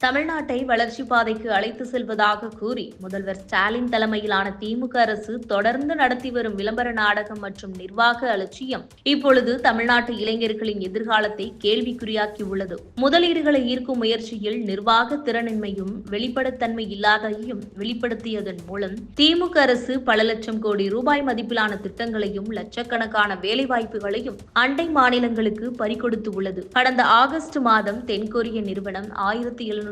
தமிழ்நாட்டை வளர்ச்சி பாதைக்கு அழைத்து செல்வதாக கூறி முதல்வர் ஸ்டாலின் தலைமையிலான திமுக அரசு தொடர்ந்து நடத்தி வரும் விளம்பர நாடகம் மற்றும் நிர்வாக அலட்சியம் இப்பொழுது தமிழ்நாட்டு இளைஞர்களின் எதிர்காலத்தை கேள்விக்குறியாக்கியுள்ளது. முதலீடுகளை ஈர்க்கும் முயற்சியில் நிர்வாக திறனின்மையும் வெளிப்படைத்தன்மை இல்லாதையும் வெளிப்படுத்தியதன் மூலம் திமுக அரசு பல லட்சம் கோடி ரூபாய் மதிப்பிலான திட்டங்களையும் லட்சக்கணக்கான வேலைவாய்ப்புகளையும் அண்டை மாநிலங்களுக்கு பறிகொடுத்து உள்ளது. கடந்த ஆகஸ்ட் மாதம் தென்கொரிய நிறுவனம் 1720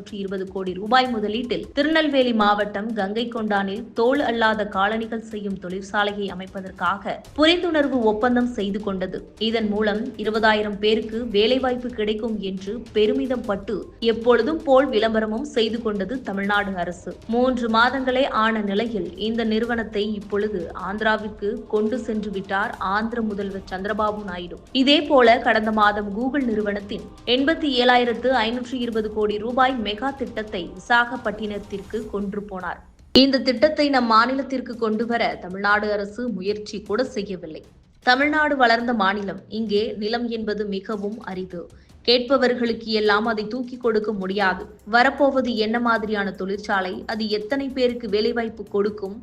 கோடி ரூபாய் முதலீட்டில் திருநெல்வேலி மாவட்டம் கங்கை கொண்டானில் தோல் அல்லாத காலணிகள் செய்யும் தொழிற்சாலையை அமைப்பதற்காக புரிந்துணர்வு ஒப்பந்தம் செய்து கொண்டது. இதன் மூலம் 20,000 பேருக்கு வேலைவாய்ப்பு கிடைக்கும் என்று பெருமிதம் பட்டு எப்பொழுதும் போல் விளம்பரமும் செய்து கொண்டது தமிழ்நாடு அரசு. 3 மாதங்களே ஆன நிலையில் இந்த நிறுவனத்தை இப்பொழுது ஆந்திராவிற்கு கொண்டு சென்று விட்டார் ஆந்திர முதல்வர் சந்திரபாபு நாயுடு. இதேபோல கடந்த மாதம் கூகுள் நிறுவனத்தின் 87,520 கோடி ரூபாய் மெகா திட்டத்தை விசாகப்பட்டினத்திற்கு கொண்டு போனார். இந்த திட்டத்தை நம் மாநிலத்திற்கு கொண்டு வர தமிழ்நாடு அரசு முயற்சி கூட செய்யவில்லை. தமிழ்நாடு வளர்ந்த மாநிலம். இங்கே நிலம் என்பது மிகவும் அரிது. கேட்பவர்களுக்கு எல்லாம் அதை தூக்கி கொடுக்க முடியாது. வரப்போவது என்ன மாதிரியான தொழிற்சாலை, அது எத்தனை பேருக்கு வேலைவாய்ப்பு கொடுக்கும்,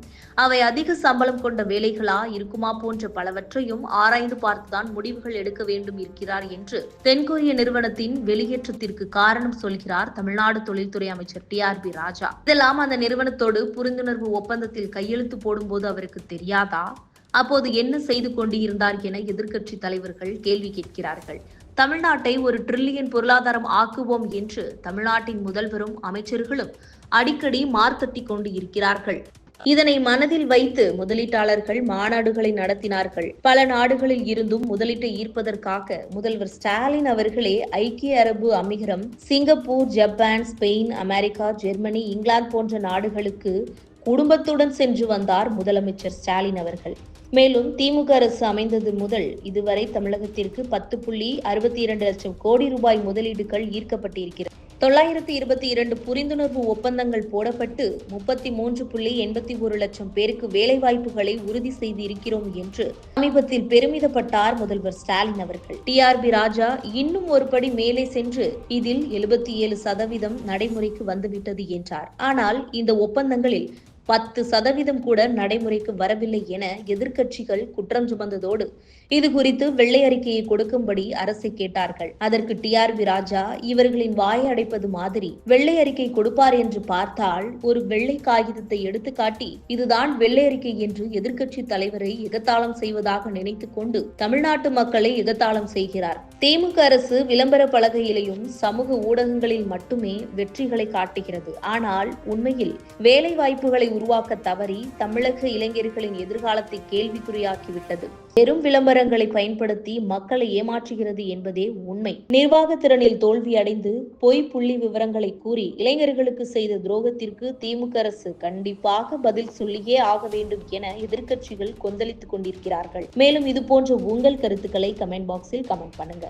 அவை அதிக சம்பளம் கொண்ட வேலைகளா இருக்குமா போன்ற பலவற்றையும் ஆராய்ந்து பார்த்துதான் முடிவுகள் எடுக்க வேண்டும் இருக்கிறார் என்று தென்கொரிய நிறுவனத்தின் வெளியேற்றத்திற்கு காரணம் சொல்கிறார் தமிழ்நாடு தொழில்துறை அமைச்சர் TRB ராஜா. இதெல்லாம் அந்த நிறுவனத்தோடு புரிந்துணர்வு ஒப்பந்தத்தில் கையெழுத்து போடும்போது அவருக்கு தெரியாதா? அப்போது என்ன செய்து கொண்டிருந்தார் என எதிர்க்கட்சி தலைவர்கள் கேள்வி கேட்கிறார்கள். தமிழ்நாட்டை ஒரு டிரில்லியன் பொருளாதாரம் ஆக்குவோம் என்று தமிழ்நாட்டின் முதல்வரும் அமைச்சர்களும் அடிக்கடி மார்த்தட்டி கொண்டு இருக்கிறார்கள். இதனை மனதில் வைத்து முதலீட்டாளர்கள் மாநாடுகளை நடத்தினார்கள். பல நாடுகளில் இருந்தும் முதலீட்டை ஈர்ப்பதற்காக முதல்வர் ஸ்டாலின் அவர்களே ஐக்கிய அரபு அமீரகம், Singapore, Japan, Spain, America, Germany, England போன்ற நாடுகளுக்கு குடும்பத்துடன் சென்று வந்தார் முதலமைச்சர் ஸ்டாலின் அவர்கள். மேலும் திமுக அரசு அமைந்தது முதல் இதுவரை தமிழகத்திற்கு 10.62 லட்சம் கோடி ரூபாய் முதலீடுகள் ஈர்க்கப்பட்டிருக்கிறது. 922 புரிந்துணர்வு ஒப்பந்தங்கள் போடப்பட்டு 33.81 லட்சம் பேருக்கு வேலைவாய்ப்புகளை உறுதி செய்து இருக்கிறோம் என்று சமீபத்தில் பெருமிதப்பட்டார் முதல்வர் ஸ்டாலின் அவர்கள். TRB ராஜா இன்னும் ஒரு படி மேலே சென்று இதில் 77% நடைமுறைக்கு வந்துவிட்டது என்றார். ஆனால் இந்த ஒப்பந்தங்களில் 10% கூட நடைமுறைக்கு வரவில்லை என எதிர்க்கட்சிகள் குற்றம் சுமந்ததோடு இது குறித்து வெள்ளை அறிக்கையை கொடுக்கும்படி அரசை கேட்டார்கள். அதற்கு TRB ராஜா இவர்களின் வாயை அடைப்பது மாதிரி வெள்ளை அறிக்கை கொடுப்பார் என்று பார்த்தால் ஒரு வெள்ளை காகிதத்தை எடுத்து காட்டி இதுதான் வெள்ளை அறிக்கை என்று எதிர்க்கட்சி தலைவரை எகத்தாளம் செய்வதாக நினைத்துக் கொண்டு தமிழ்நாட்டு மக்களை எகத்தாளம் செய்கிறார். திமுக அரசு விளம்பர பலகையிலையும் சமூக ஊடகங்களில் மட்டுமே வெற்றிகளை காட்டுகிறது. ஆனால் உண்மையில் வேலை வாய்ப்புகளை உருவாக்க தவறி தமிழக இளைஞர்களின் எதிர்காலத்தை கேள்விக்குறியாக்கிவிட்டது. வெறும் விளம்பரங்களை பயன்படுத்தி மக்களை ஏமாற்றுகிறது என்பதே உண்மை. நிர்வாக திறனில் தோல்வி அடைந்து பொய் புள்ளி விவரங்களை கூறி இளைஞர்களுக்கு செய்த துரோகத்திற்கு திமுக அரசு கண்டிப்பாக பதில் சொல்லியே ஆக வேண்டும் என எதிர்க்கட்சிகள் கொந்தளித்துக் கொண்டிருக்கிறார்கள். மேலும் இது போன்ற உங்கள் கருத்துக்களை கமெண்ட் பாக்ஸில் கமெண்ட் பண்ணுங்க.